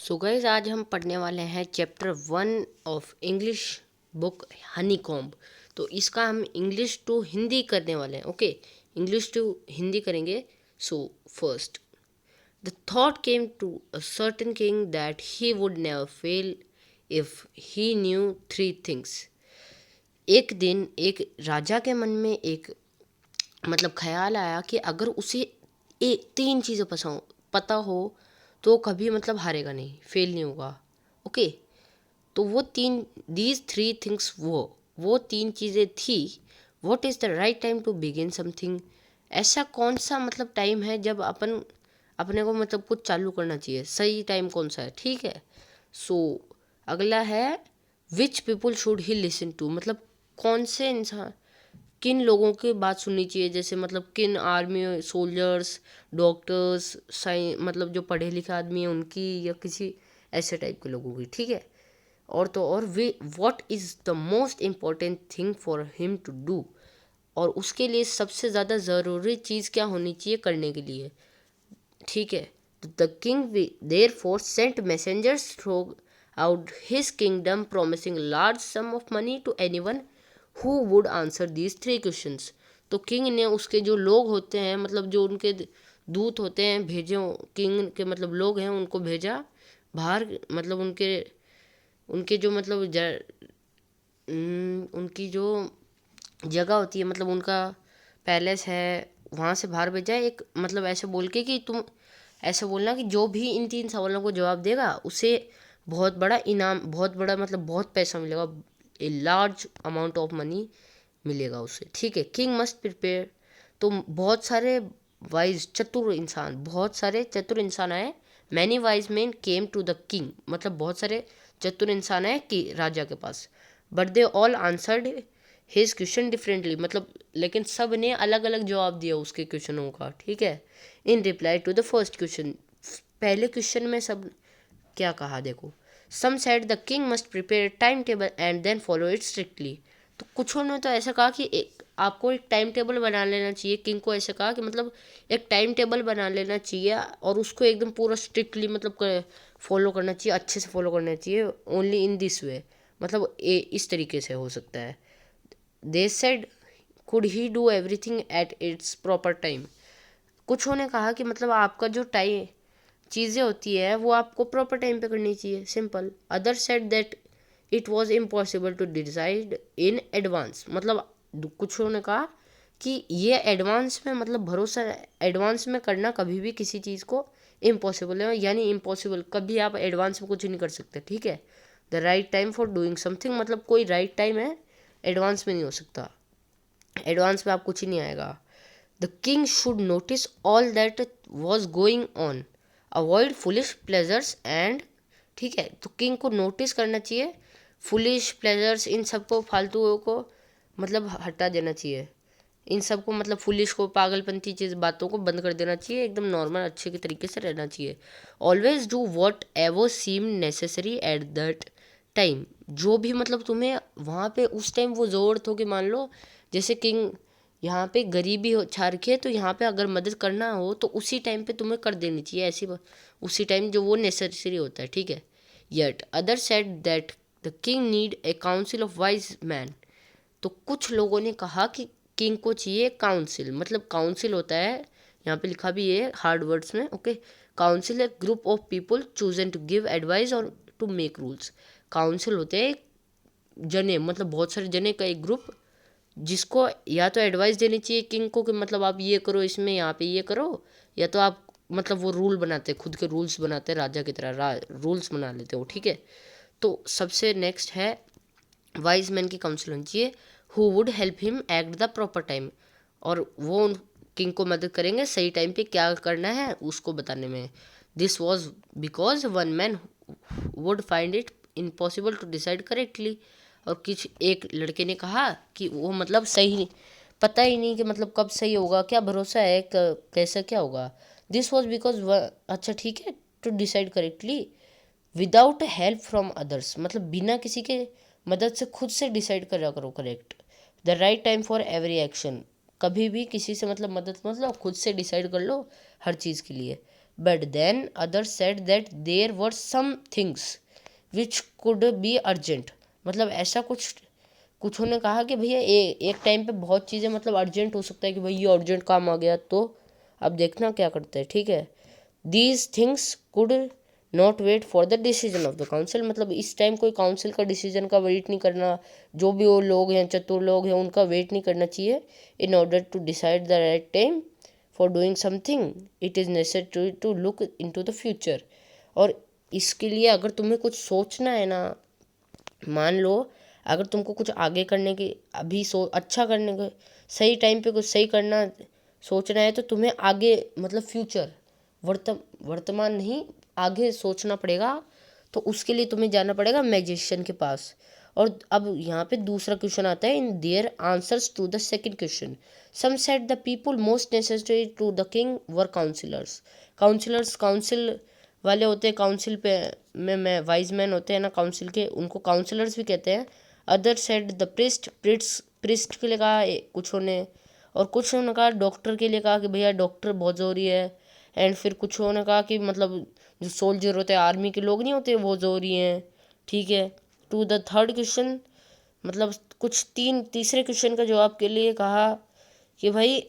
So guys, आज हम पढ़ने वाले हैं chapter 1 of English book Honey comb. तो इसका हम इंग्लिश टू हिंदी करने वाले हैं। ओके, इंग्लिश टू हिंदी करेंगे। So first, the thought came to a certain king that he would never fail if he knew three things. एक दिन एक राजा के मन में एक ख्याल आया कि अगर उसे एक तीन चीज़ें पता हो तो कभी हारेगा नहीं, फेल नहीं होगा। ओके, तो वो तीन, दीज थ्री थिंग्स, वो तीन चीज़ें थी। What is the right time to begin something. ऐसा कौन सा टाइम है जब अपने को कुछ चालू करना चाहिए, सही टाइम कौन सा है। ठीक है। सो अगला है, which people should he listen to, कौन से इंसान, किन लोगों की बात सुननी चाहिए। जैसे किन आर्मी सोल्जर्स, डॉक्टर्स, साइ जो पढ़े लिखे आदमी हैं उनकी, या किसी ऐसे टाइप के लोगों की। ठीक है। और तो और वे, what is the most important thing for him to do, और उसके लिए सबसे ज़्यादा ज़रूरी चीज़ क्या होनी चाहिए करने के लिए। ठीक है। The king therefore sent messengers throughout his kingdom promising large sum of money to anyone who would answer these three questions. तो किंग ने उसके जो लोग होते हैं, जो उनके दूत होते हैं, भेजे, किंग के लोग हैं, उनको भेजा बाहर। उनके उनके जो उनकी जो जगह होती है, उनका पैलेस है, वहाँ से बाहर भेजा है। एक ऐसे बोल के कि तुम ऐसे बोलना कि जो भी इन तीन सवालों को जवाब देगा उसे बहुत बड़ा इनाम, बहुत बड़ा बहुत पैसा मिलेगा, a large amount of money मिलेगा उसे। ठीक है। King must prepare. तो बहुत सारे चतुर इंसान आए। Many wise man came to the king, बहुत सारे चतुर इंसान आए कि राजा के पास। But they all answered his question differently, लेकिन सब ने अलग अलग जवाब दिया उसके क्वेश्चनों का। ठीक है। In reply to the first question, पहले क्वेश्चन में सब क्या कहा देखो। Some said the king must prepare time table and then follow it strictly. तो कुछ ने तो ऐसा कहा कि आपको एक टाइम टेबल बना लेना चाहिए। किंग को ऐसे कहा कि एक टाइम टेबल बना लेना चाहिए और उसको एकदम पूरा स्ट्रिक्टली फॉलो करना चाहिए, अच्छे से फॉलो करना चाहिए। ओनली इन दिस वे, इस तरीके से हो सकता है। They said, could he do everything at its proper time. कुछ ने कहा कि आपका जो टाइम चीज़ें होती है वो आपको प्रॉपर टाइम पे करनी चाहिए, simple. Other said that it was impossible to decide in advance. कुछ ने कहा कि ये एडवांस में भरोसा, एडवांस में करना कभी भी किसी चीज़ को इम्पॉसिबल है, यानी इम्पॉसिबल, कभी आप एडवांस में कुछ नहीं कर सकते। ठीक है। The right time for doing something, कोई राइट टाइम है, एडवांस में नहीं हो सकता, एडवांस में आप कुछ ही नहीं आएगा। The king should notice all that was going on, avoid foolish pleasures and. ठीक है। तो किंग को नोटिस करना चाहिए, फुलिश प्लेजर्स, इन सबको, फालतू को हटा देना चाहिए। इन सबको फुलिश को, पागलपंती चीज़, बातों को बंद कर देना चाहिए, एकदम नॉर्मल अच्छे के तरीके से रहना चाहिए। Always do whatever seem necessary at that time. जो भी तुम्हें वहाँ पे उस टाइम वो ज़रूरत हो कि, मान लो जैसे किंग यहाँ पे गरीबी हो छा रखी है, तो यहाँ पे अगर मदद करना हो तो उसी टाइम पे तुम्हें कर देनी चाहिए, ऐसी उसी टाइम जो वो नेसेसरी होता है। ठीक है। Yet other said that the king need a council of wise man. तो कुछ लोगों ने कहा कि किंग को चाहिए काउंसिल, काउंसिल होता है, यहाँ पे लिखा भी है हार्ड वर्ड्स में। ओके। काउंसिल है group of people chosen to give advice और टू मेक रूल्स। काउंसिल होते हैं जने, बहुत सारे जने का एक ग्रुप, जिसको या तो एडवाइस देनी चाहिए किंग को कि आप ये करो, इसमें यहाँ पे ये करो, या तो आप वो रूल बनाते, खुद के रूल्स बनाते, राजा की तरह रूल्स बना लेते हो। ठीक है। तो सबसे नेक्स्ट है, वाइज मैन की काउंसिल होनी चाहिए, who would help him act the proper time, और वो किंग को मदद करेंगे सही टाइम पे क्या करना है उसको बताने में। This was because one man would find it impossible to decide correctly. और किसी एक लड़के ने कहा कि वो सही पता ही नहीं कि कब सही होगा, क्या भरोसा है कैसा क्या होगा। दिस वॉज बिकॉज, अच्छा ठीक है, to decide correctly without help from others, बिना किसी के मदद से खुद से डिसाइड करा करो correct. The right time for every action, कभी भी किसी से मदद खुद से डिसाइड कर लो हर चीज़ के लिए। But then other said that there were some things which could be urgent. मतलब ऐसा कुछ ने कहा कि भैया एक टाइम पे बहुत चीज़ें मतलब अर्जेंट हो सकता है कि भाई ये अर्जेंट काम आ गया, तो अब देखना क्या करते हैं, ठीक है। These things could not wait for the decision of the council. मतलब इस टाइम कोई काउंसिल का डिसीजन का वेट नहीं करना, जो भी वो लोग हैं, चतुर लोग हैं, उनका वेट नहीं करना चाहिए। In order to decide the right time for doing something it is necessary to look into the future. और इसके लिए अगर तुम्हें कुछ सोचना है ना, मान लो अगर तुमको कुछ आगे करने की अभी अच्छा करने का सही टाइम पे कुछ सही करना सोचना है, तो तुम्हें आगे मतलब फ्यूचर वर्तमान नहीं आगे सोचना पड़ेगा। तो उसके लिए तुम्हें जाना पड़ेगा मैजिशियन के पास। और अब यहाँ पे दूसरा क्वेश्चन आता है, in their answers to the second question some said the people most necessary to the king were councillors. Council वाले होते हैं, काउंसिल पे में वाइज मैन होते हैं ना काउंसिल के, उनको काउंसिलर्स भी कहते हैं। अदर सेड द प्रिस्ट के लिए कहा कुछ ने, और कुछ ने कहा डॉक्टर के लिए कहा कि भैया डॉक्टर बहुत ज़रूरी है। एंड फिर कुछ ने कहा कि मतलब जो सोल्जर होते हैं, आर्मी के लोग नहीं होते, वो ज़रूरी हैं, ठीक है। टू द थर्ड क्वेश्चन मतलब तीसरे क्वेश्चन का जवाब के लिए कहा कि भाई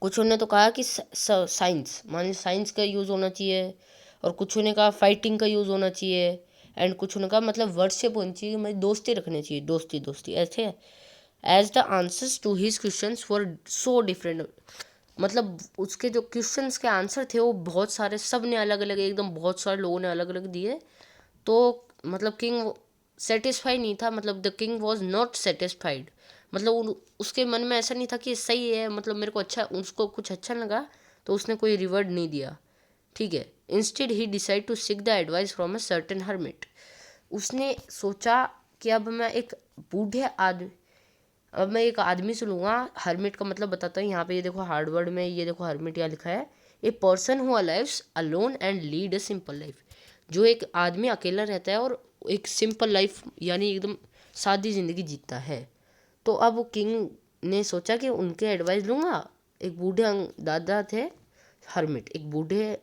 कुछ ने तो कहा कि साइंस माने साइंस का यूज़ होना चाहिए, और कुछ ने कहा फाइटिंग का यूज़ होना चाहिए, एंड कुछ ने कहा मतलब वर्शिप होनी चाहिए, मतलब दोस्ती रखनी चाहिए, दोस्ती दोस्ती ऐसे। As the answers to his questions were so different. मतलब उसके जो क्वेश्चंस के आंसर थे वो बहुत सारे, सब ने अलग अलग, एकदम बहुत सारे लोगों ने अलग अलग दिए। तो मतलब किंग सेटिस्फाई नहीं था, मतलब the king was not satisfied. मतलब उसके मन में ऐसा नहीं था कि सही है, मतलब मेरे को अच्छा, उसको कुछ अच्छा लगा तो उसने कोई रिवॉर्ड नहीं दिया, ठीक है। Instead he decide to seek the advice from a certain hermit. उसने सोचा कि अब मैं एक आदमी से लूँगा। हर्मिट का मतलब बताता हूँ, यहाँ पे ये देखो हार्डवर्ड में, ये देखो हर्मिट यहाँ लिखा है, a person who alives alone and lead a simple life. जो एक आदमी अकेला रहता है और एक सिंपल लाइफ यानी एकदम सादी ज़िंदगी जीता है। तो अब वो किंग ने सोचा कि उनके एडवाइस लूँगा। एक बूढ़े दादा थे हर्मिट, एक बूढ़े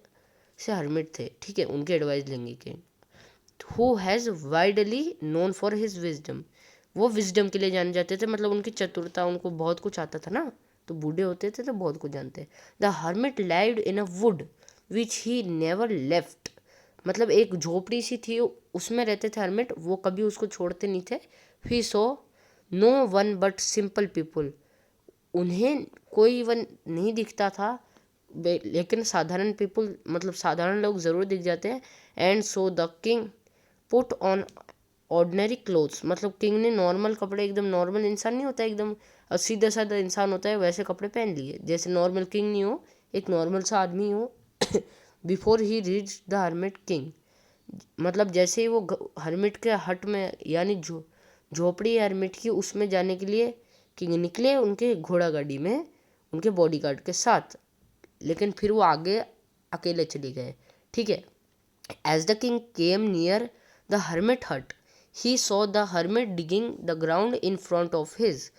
से हर्मिट थे, ठीक है, उनके एडवाइस लेंगे कि who has widely known for his wisdom. वो विजडम के लिए जाने जाते थे, मतलब उनकी चतुरता, उनको बहुत कुछ आता था ना, तो बूढ़े होते थे तो बहुत कुछ जानते। The hermit lived in a would which he never left. मतलब एक झोपड़ी सी थी, उसमें रहते थे हर्मिट, वो कभी उसको छोड़ते नहीं थे। He saw no one but simple people. उन्हें कोई वन नहीं दिखता था, लेकिन साधारण पीपुल मतलब साधारण लोग ज़रूर दिख जाते हैं। And so the king put on ordinary clothes. मतलब किंग ने नॉर्मल कपड़े, एकदम नॉर्मल इंसान नहीं होता, एकदम सीधा साधा इंसान होता है, वैसे कपड़े पहन लिए, जैसे नॉर्मल किंग नहीं हो, एक नॉर्मल सा आदमी हो। Before he reach the hermit king. मतलब जैसे ही वो हर्मिट के हट में यानी झोपड़ी हर्मिट की, उसमें जाने के लिए किंग निकले उनके घोड़ा गाड़ी में, उनके बॉडीगार्ड के साथ। लेकिन फिर वो आगे अकेले चले गए, ठीक है। As the king came near the hermit hut he saw the hermit digging the ground in front of his.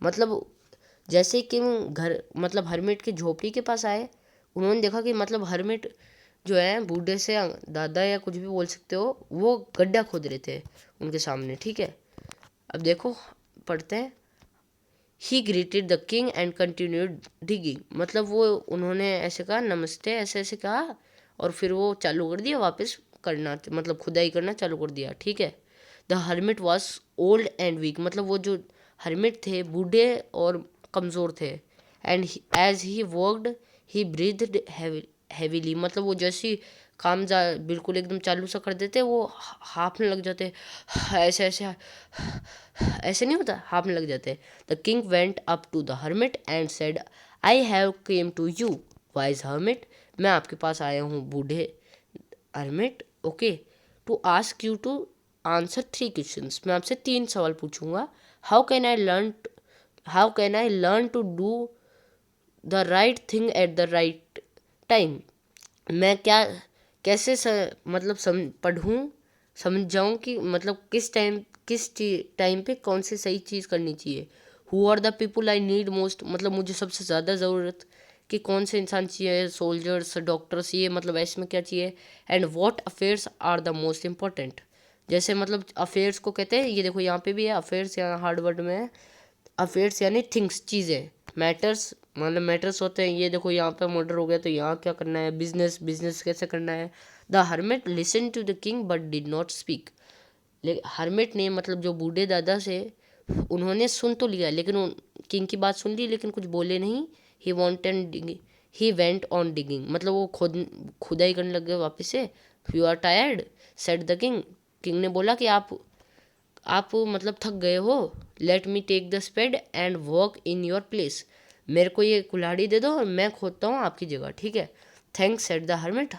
मतलब जैसे कि घर मतलब हर्मिट की झोपड़ी के पास आए, उन्होंने देखा कि मतलब हर्मिट जो है बूढ़े से दादा या कुछ भी बोल सकते हो, वो गड्ढा खोद रहे थे उनके सामने, ठीक है। अब देखो पढ़ते हैं। ही greeted the king and continued digging. मतलब वो उन्होंने ऐसे कहा नमस्ते, ऐसे ऐसे कहा, और फिर वो चालू कर दिया वापस करना, मतलब खुदाई करना चालू कर दिया, ठीक है। The hermit was old and weak. मतलब वो जो हर्मिट थे बूढ़े और कमज़ोर थे। And as he worked he breathed heavily. मतलब वो जैसे काम बिल्कुल एकदम चालू सा कर देते, वो हाँफने लग जाते, ऐसे ऐसे ऐसे नहीं होता, हाँफने लग जाते। The king went up to the hermit and said I have came to you wise hermit. मैं आपके पास आया हूँ बूढ़े hermit, okay, to ask you to answer 3 questions. मैं आपसे 3 सवाल पूछूंगा। How can I learn to do the right thing at the right time. मैं क्या कैसे मतलब पढ़ूँ, समझ जाऊँ कि मतलब किस टाइम पे कौन सी सही चीज़ करनी चाहिए। Who are the people I need most. मतलब मुझे सबसे ज़्यादा ज़रूरत कि कौन से इंसान चाहिए, सोल्जर्स, डॉक्टर्स, ये मतलब ऐसे में क्या चाहिए। And what affairs are the most important, जैसे मतलब अफेयर्स को कहते हैं, ये देखो यहाँ पे भी है अफेयर्स, यहाँ हार्ड वर्ड में है अफेयर्स यानी थिंग्स, चीज़ें। मैटर्स मतलब मैटर्स होते हैं, ये देखो यहाँ पे मर्डर हो गया तो यहाँ क्या करना है, बिजनेस, बिजनेस कैसे करना है। The hermit listen to the king but did not speak, hermit ने मतलब जो बूढ़े दादा से, उन्होंने सुन तो लिया लेकिन किंग की बात सुन ली लेकिन कुछ बोले नहीं। ही वेंट ऑन डिगिंग, मतलब वो खुदाई करने लग गए वापस से। You are tired said the king, king ने बोला कि आप मतलब थक गए हो। Let me take the spade and work in your place, मेरे को ये कुल्हाड़ी दे दो और मैं खोदता हूँ आपकी जगह, ठीक है। थैंक्स सेड द हर्मिट,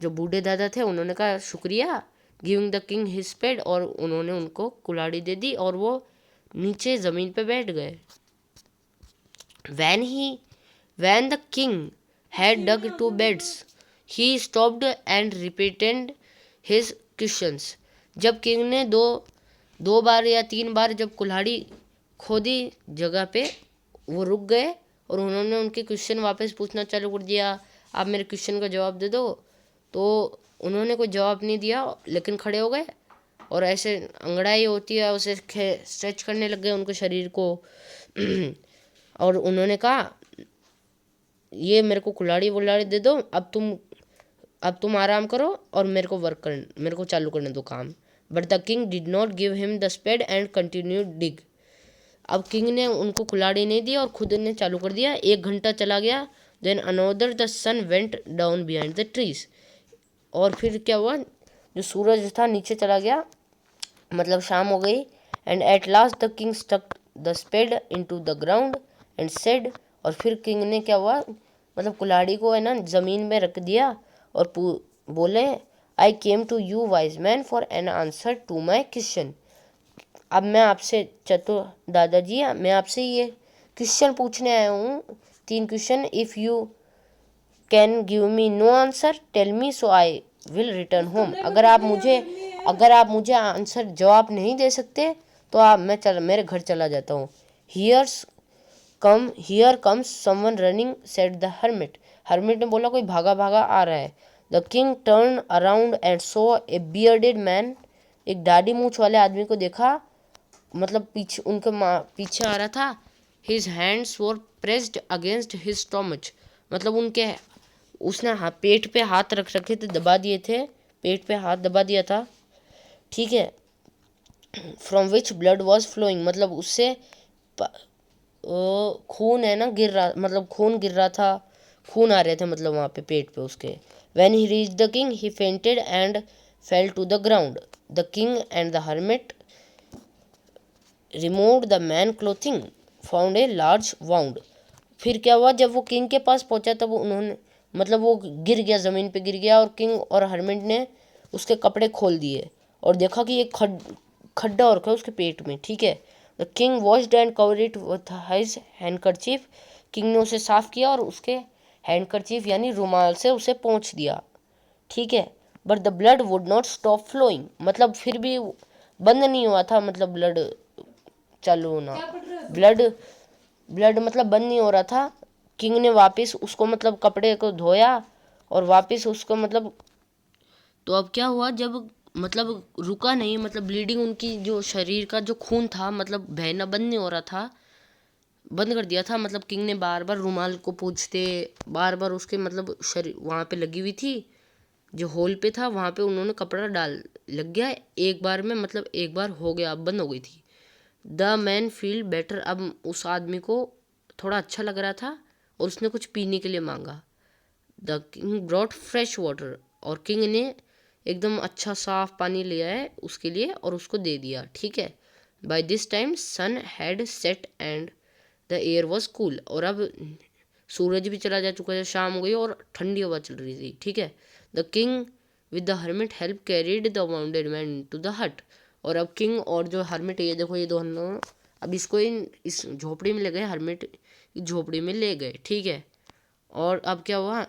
जो बूढ़े दादा थे उन्होंने कहा शुक्रिया। Giving the king his spade, और उन्होंने उनको कुल्हाड़ी दे दी और वो नीचे ज़मीन पे बैठ गए। When the king had dug 2 beds, he stopped and repeated his questions. जब किंग ने दो बार या 3 बार जब कुल्हाड़ी खोदी जगह पे, वो रुक गए और उन्होंने उनके क्वेश्चन वापस पूछना चालू कर दिया। आप मेरे क्वेश्चन का जवाब दे दो। तो उन्होंने कोई जवाब नहीं दिया लेकिन खड़े हो गए और ऐसे अंगड़ाई होती है उसे स्ट्रेच करने लग गए उनके शरीर को। और उन्होंने कहा ये मेरे को कुल्हाड़ी वुल्हाड़ी दे दो, अब तुम आराम करो और मेरे को चालू करने दो काम। But the king did not give him the spade and continue dig, अब किंग ने उनको कुल्हाड़ी नहीं दी और खुद ने चालू कर दिया। 1 घंटा चला गया। Then another the sun went down behind the trees, और फिर क्या हुआ, जो सूरज था नीचे चला गया, मतलब शाम हो गई। And at last the king stuck the spade into the ground and said, और फिर किंग ने क्या हुआ, मतलब कुल्हाड़ी को है ना ज़मीन में रख दिया और बोले I came to you wise man for an answer to my question, अब मैं आपसे चतुर दादाजी, मैं आपसे ये क्वेश्चन पूछने आया हूँ 3 question. If you can give me no answer tell me so I will return home, अगर आप मुझे आंसर जवाब नहीं दे सकते तो मेरे घर चला जाता हूँ। Here comes someone running said the hermit, hermit ने बोला कोई भागा भागा आ रहा है। The king turn around and so A bearded man, एक दाढ़ी मूछ वाले आदमी को देखा, मतलब पीछे आ रहा था। His hands were pressed against his stomach, मतलब उसने पेट पे हाथ रख रखे थे, दबा दिए थे, पेट पे हाथ दबा दिया था, ठीक है। From which blood was flowing, मतलब उससे खून है ना गिर रहा, मतलब खून गिर रहा था, खून आ रहे थे मतलब वहाँ पे पेट पे उसके। When he reach the king he fainted and fell to the ground. The king and the hermit removed the man clothing found a large wound, फिर क्या हुआ जब वो किंग के पास पहुंचा तब उन्होंने मतलब वो गिर गया, ज़मीन पे गिर गया, और किंग और हर्मिट ने उसके कपड़े खोल दिए और देखा कि एक खड्डा और रखा है उसके पेट में, ठीक है। The king washed and cover it with his handkerchief, king ने उसे साफ किया और उसके हैंडकरचीफ यानी रुमाल से उसे पोंछ दिया, ठीक है। But the blood would not stop flowing, मतलब फिर भी बंद नहीं हुआ था, मतलब ब्लड चालू होना, ब्लड मतलब बंद नहीं हो रहा था। किंग ने वापस उसको मतलब कपड़े को धोया और वापस उसको मतलब, तो अब क्या हुआ जब मतलब रुका नहीं, मतलब ब्लीडिंग उनकी जो शरीर का जो खून था मतलब बहना बंद नहीं हो रहा था, बंद कर दिया था। मतलब किंग ने बार बार रुमाल को पूछते, बार बार उसके मतलब शरीर वहाँ पे लगी हुई थी जो होल पे था, वहाँ पे उन्होंने कपड़ा डाल लग गया एक बार में, मतलब एक बार हो गया, अब बंद हो गई थी। द मैन फील बेटर, अब उस आदमी को थोड़ा अच्छा लग रहा था और उसने कुछ पीने के लिए मांगा। The king brought fresh water, और किंग ने एकदम अच्छा साफ पानी लिया है उसके लिए और उसको दे दिया, ठीक है। By this time sun had set and the air was cool, और अब सूरज भी चला जा चुका है, शाम हो गई और ठंडी हवा चल रही थी, ठीक है। The king with the hermit help carried the wounded man to the hut, और अब किंग और जो हर्मिट ये देखो ये दोनों अब इसको इस झोपड़ी में ले गए, हर्मिट की झोपड़ी में ले गए, ठीक है। और अब क्या हुआ,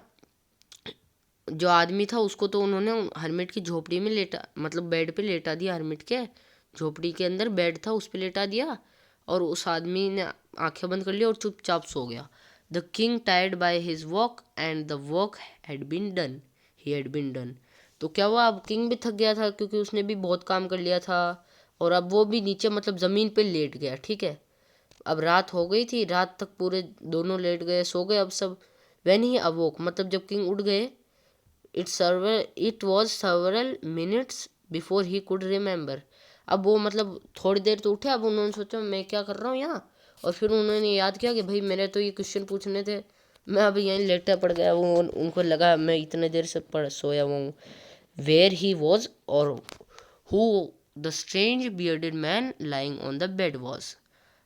जो आदमी था उसको तो उन्होंने हर्मिट की झोपड़ी में लेटा, मतलब बेड पे लेटा दिया, हर्मिट के झोपड़ी के अंदर बेड था उस पे लेटा दिया और उस आदमी ने आंखें बंद कर ली और चुपचाप सो गया। The king tired by his walk and the walk had been done, he had been done. तो क्या हुआ, अब किंग भी थक गया था क्योंकि उसने भी बहुत काम कर लिया था, और अब वो भी नीचे मतलब ज़मीन पे लेट गया। ठीक है, अब रात हो गई थी, रात तक पूरे दोनों लेट गए, सो गए अब सब। व्हेन ही अवोक, मतलब जब किंग उठ गए, it was several minutes before he could remember. अब वो मतलब थोड़ी देर तो उठे, अब उन्होंने सोचा मैं क्या कर रहा हूँ यहाँ, और फिर उन्होंने याद किया कि भाई मेरे तो ये क्वेश्चन पूछने थे, मैं अभी यहीं लेटा पड़ गया। वो उनको लगा मैं इतने देर से पड़ सोया हुआ हूँ। वेयर ही वॉज और who the strange bearded man lying on the bed was.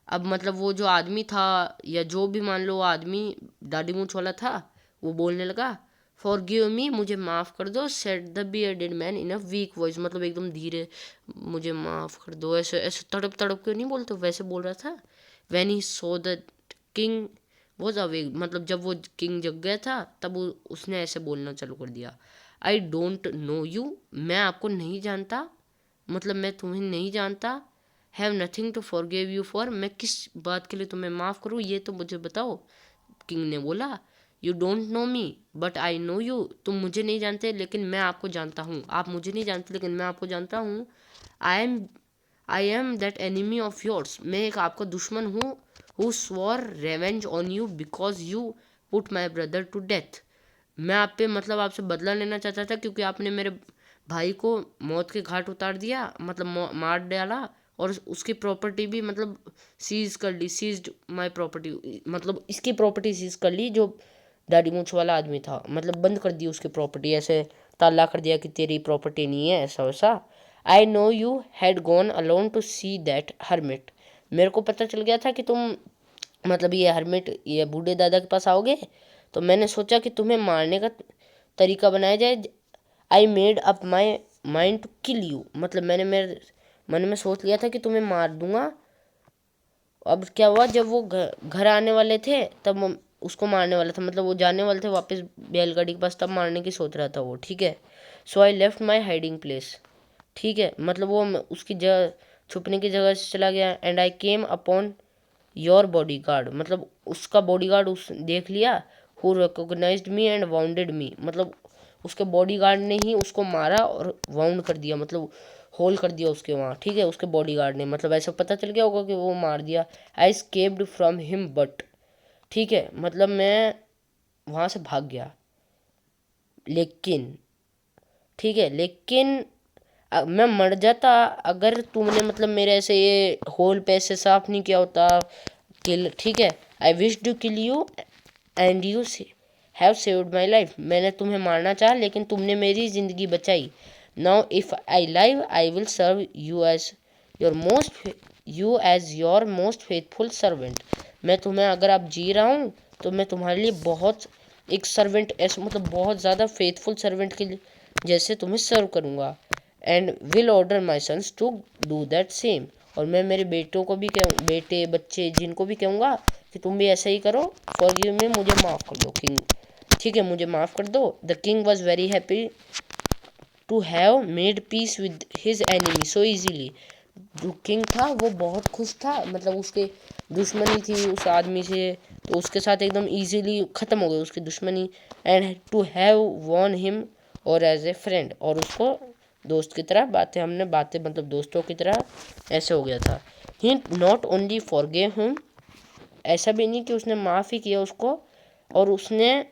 अब मतलब वो जो आदमी था, या जो भी मान लो वो आदमी दाढ़ी मूंछ वाला था, वो बोलने लगा, फॉरगिव मी, मुझे माफ़ कर दो, said the bearded man in a week voice, मतलब एकदम धीरे, मुझे माफ़ कर दो, ऐसे ऐसे तड़प तड़प के नहीं बोलते, वैसे बोल रहा था। When he so the king was awake, मतलब जब वो किंग जग गया था तब उसने ऐसे बोलना चालू कर दिया, आई डोंट नो यू, मैं आपको नहीं जानता, मतलब मैं तुम्हें नहीं जानता, have nothing to forgive you for, मैं किस बात के लिए तुम्हें माफ़ करूँ ये तो मुझे बताओ। किंग ने बोला, you don't know me but I know you, तुम मुझे नहीं जानते लेकिन मैं आपको जानता हूँ, आप मुझे नहीं जानते लेकिन मैं आपको जानता हूँ। I am I am that enemy of yours, मैं एक आपका दुश्मन हूँ, who swore revenge on you because you put my brother to death, मैं आप पे मतलब आपसे बदला लेना चाहता था क्योंकि आपने मेरे भाई को मौत के घाट उतार दिया, मतलब मार डाला, और उसकी प्रॉपर्टी भी मतलब सीज कर ली, सीज्ड माय प्रॉपर्टी, मतलब इसकी प्रॉपर्टी सीज कर ली, जो दाढ़ी मूंछ वाला आदमी था, मतलब बंद कर दी उसकी प्रॉपर्टी, ऐसे ताला कर दिया कि तेरी प्रॉपर्टी नहीं है, ऐसा वैसा। I know you had gone alone to see that hermit, मेरे को पता चल गया था कि तुम मतलब ये हर्मिट, ये बूढ़े दादा के पास आओगे, तो मैंने सोचा कि तुम्हें मारने का तरीका बनाया जाए। I made up my mind to kill you, मतलब मैंने मेरे मन में सोच लिया था कि तुम्हें मार दूंगा। अब क्या हुआ, जब वो घर आने वाले थे तब उसको मारने वाला था, मतलब वो जाने वाले थे वापस बैलगाड़ी के पास, तब मारने की सोच रहा था वो। ठीक है, so I left my hiding place, ठीक है, मतलब वो उसकी जगह छुपने की जगह से चला गया। And I came upon your body guard, मतलब उसका बॉडी गार्ड उस देख लिया, who recognised me and wounded me, मतलब उसके बॉडी गार्ड ने ही उसको मारा और वाउंड कर दिया, मतलब होल कर दिया उसके वहाँ। ठीक है, उसके बॉडी गार्ड ने, मतलब ऐसा पता चल गया होगा कि वो मार दिया। आई स्केप्ड फ्रॉम हिम बट, ठीक है, मतलब मैं वहाँ से भाग गया, लेकिन, ठीक है, लेकिन मैं मर जाता अगर तुमने मतलब मेरे ऐसे ये होल पे से साफ नहीं किया होता, किल, ठीक है। I wish to kill you and you have saved my life, मैंने तुम्हें मारना चाहा लेकिन तुमने मेरी ज़िंदगी बचाई। Now if I live I will serve you as your most faithful servant, मैं तुम्हें, अगर आप जी रहा हूँ तो मैं तुम्हारे लिए बहुत एक सर्वेंट, ऐसे मतलब बहुत ज़्यादा फेथफुल सर्वेंट के जैसे तुम्हें सर्व करूँगा। And will order my sons to do that same, और मैं मेरे बेटों को भी कहूँ, बेटे बच्चे जिनको भी कहूँगा कि तुम भी ऐसा ही करो। फॉरगिव मी, मुझे माफ़ कर दो किंग, ठीक है, मुझे माफ़ कर दो। The king was very happy to have made peace with his enemy so easily, जो किंग था वो बहुत खुश था, मतलब उसके दुश्मनी थी उस आदमी से, तो उसके साथ एकदम इजीली ख़त्म हो गई उसकी दुश्मनी। And to have won him over as a friend, और उसको दोस्त की तरह बातें मतलब दोस्तों की तरह ऐसे हो गया था। ही नॉट ओनली फॉरगिव हिम, ऐसा भी नहीं कि उसने माफ़ ही किया उसको, और उसने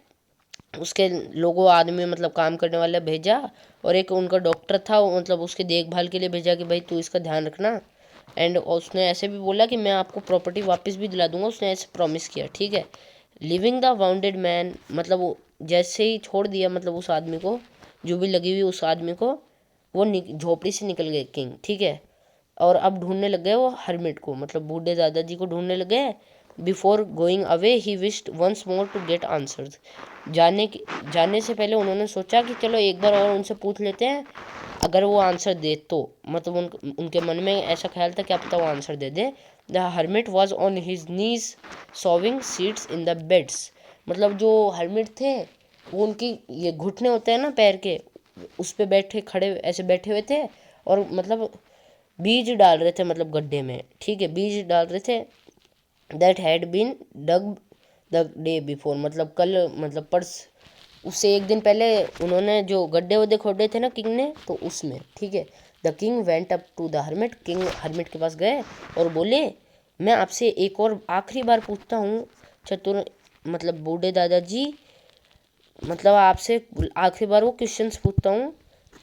उसके लोगों आदमी मतलब काम करने वाला भेजा, और एक उनका डॉक्टर था मतलब उसकी देखभाल के लिए भेजा कि भाई तू इसका ध्यान रखना। एंड उसने ऐसे भी बोला कि मैं आपको प्रॉपर्टी वापस भी दिला दूंगा, उसने ऐसे प्रॉमिस किया। ठीक है, लिविंग द वाउंडेड मैन, मतलब वो जैसे ही छोड़ दिया मतलब उस आदमी को, जो भी लगी हुई उस आदमी को, वो झोपड़ी से निकल गए किंग। ठीक है, और अब ढूंढने लग गए वो हर्मिट को, मतलब बूढ़े दादाजी को ढूंढने लग गए। Before going away he wished once more to get answers, जाने से पहले उन्होंने सोचा कि चलो एक बार और उनसे पूछ लेते हैं, अगर वो आंसर दे तो, मतलब उनके मन में ऐसा ख्याल था कि अब तो वो answer they they. The hermit was on his knees sowing seats in the beds, मतलब जो हर्मिट थे वो उनकी ये घुटने होते हैं ना पैर के, उस पे बैठे खड़े ऐसे बैठे हुए थे, और मतलब बीज डाल रहे थे, मतलब गड्ढे में, ठीक है, बीज डाल रहे थे, that had been dug the day before, मतलब कल, मतलब परस, उससे एक दिन पहले उन्होंने जो गड्ढे वड्ढे खोदे थे ना किंग ने, तो उसमें, ठीक है। The king went up to the hermit, king hermit के पास गए और बोले, मैं आपसे एक और आखिरी बार पूछता हूँ चतुर, मतलब बूढ़े दादाजी, मतलब आपसे आखिरी बार वो क्वेश्चंस पूछता हूँ,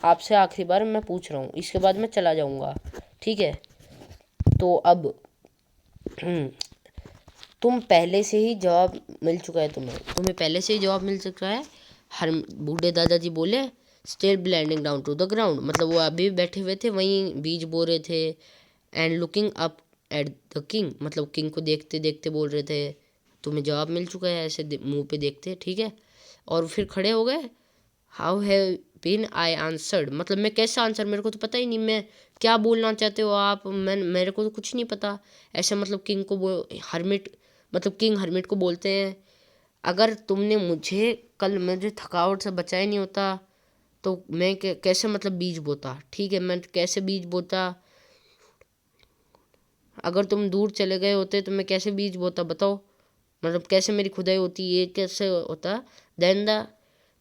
आपसे आखिरी बार मैं पूछ रहा हूँ, इसके बाद मैं चला जाऊँगा, ठीक है। तो अब तुम पहले से ही जवाब मिल चुका है, तुम्हें पहले से ही जवाब मिल चुका है। हर बूढ़े दादाजी बोले, still blending down to the ground, मतलब वो अभी बैठे हुए थे वहीं बीज बो रहे थे। And looking up at the king, मतलब किंग को देखते देखते बोल रहे थे, तुम्हें जवाब मिल चुका है, ऐसे मुंह पे देखते, ठीक है। और फिर खड़े हो गए। How have been I answered, मतलब मैं कैसे आंसर, मेरे को तो पता ही नहीं, मैं क्या बोलना चाहते हो आप, मैं, मेरे को तो कुछ नहीं पता। ऐसे मतलब किंग को हर्मिट, मतलब किंग हर्मिट को बोलते हैं, अगर तुमने मुझे कल मुझे थकावट से बचाया नहीं होता तो मैं कैसे मतलब बीज बोता, ठीक है, मैं कैसे बीज बोता, अगर तुम दूर चले गए होते तो मैं कैसे बीज बोता बताओ, मतलब कैसे मेरी खुदाई होती, ये कैसे होता। Then the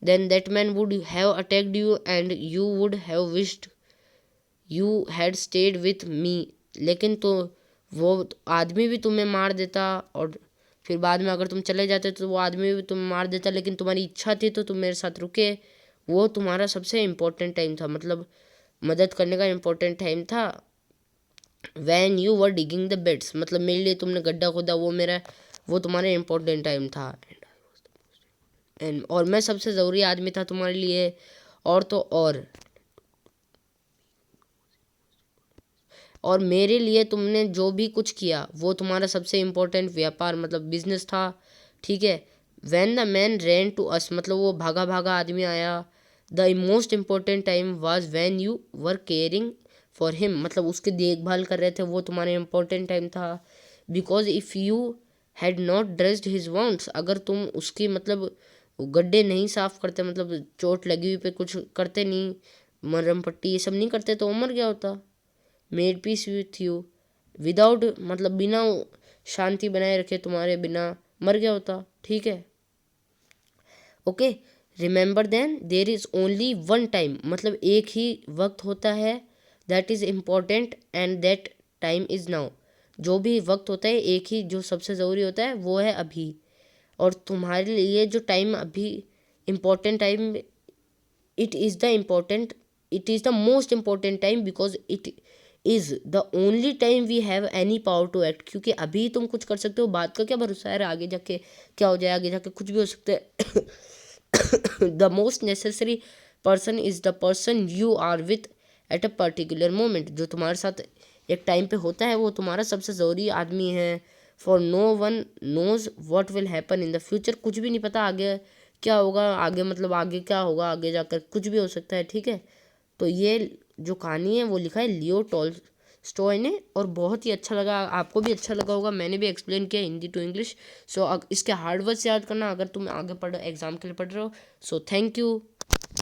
then that man would have attacked you and you would have wished you had stayed with me, लेकिन तो वो आदमी भी तुम्हें मार देता, और फिर बाद में अगर तुम चले जाते तो वो आदमी भी तुम्हें मार देता, लेकिन तुम्हारी इच्छा थी तो तुम मेरे साथ रुके। वो तुम्हारा सबसे इम्पोर्टेंट टाइम था, मतलब मदद करने का इम्पोर्टेंट टाइम था। Van you were digging the beds, मतलब मेरे लिए तुमने गड्ढा खोदा, वो तुम्हारा इम्पोर्टेंट टाइम था। और मैं सबसे ज़रूरी आदमी था तुम्हारे लिए। और तो और मेरे लिए तुमने जो भी कुछ किया वो तुम्हारा सबसे इम्पोर्टेंट व्यापार, मतलब बिजनेस था, ठीक है। When the man ran to us, मतलब वो भागा भागा आदमी आया। The most important time was when you were caring for him, मतलब उसकी देखभाल कर रहे थे, वो तुम्हारा इम्पोर्टेंट टाइम था। Because if you had not dressed his wounds, अगर तुम उसकी मतलब गड्ढे नहीं साफ करते, मतलब चोट लगी हुई पे कुछ करते नहीं, मरहम पट्टी ये सब नहीं करते, तो वो मर गया होता। Made peace with you without, मतलब बिना शांति बनाए रखे तुम्हारे बिना मर गया होता, ठीक है। Okay, remember then there is only one time, मतलब एक ही वक्त होता है, that is important and that time is now, जो भी वक्त होता है एक ही जो सबसे ज़रूरी होता है वो है अभी। और तुम्हारे लिए जो टाइम अभी important time, it is the important it is the most important time because it is the only time we have any power to act, क्योंकि अभी तुम कुछ कर सकते हो, बात का क्या भरोसा है, आगे जाके क्या हो जाए, आगे जाके कुछ भी हो सकता है। The most necessary person is the person you are with at a particular moment, जो तुम्हारे साथ एक टाइम पे होता है वो तुम्हारा सबसे ज़रूरी आदमी है। For no one knows what will happen in the future, कुछ भी नहीं पता आगे क्या होगा, आगे मतलब आगे क्या होगा, आगे जाकर कुछ भी हो सकता है, ठीक है। तो ये जो कहानी है वो लिखा है लियो टॉलस्टॉय ने, और बहुत ही अच्छा लगा, आपको भी अच्छा लगा होगा, मैंने भी एक्सप्लेन किया हिंदी टू इंग्लिश। सो इसके हार्ड वर्ड्स याद करना अगर तुम आगे पढ़ एग्जाम के लिए पढ़ रहे हो। So thank you.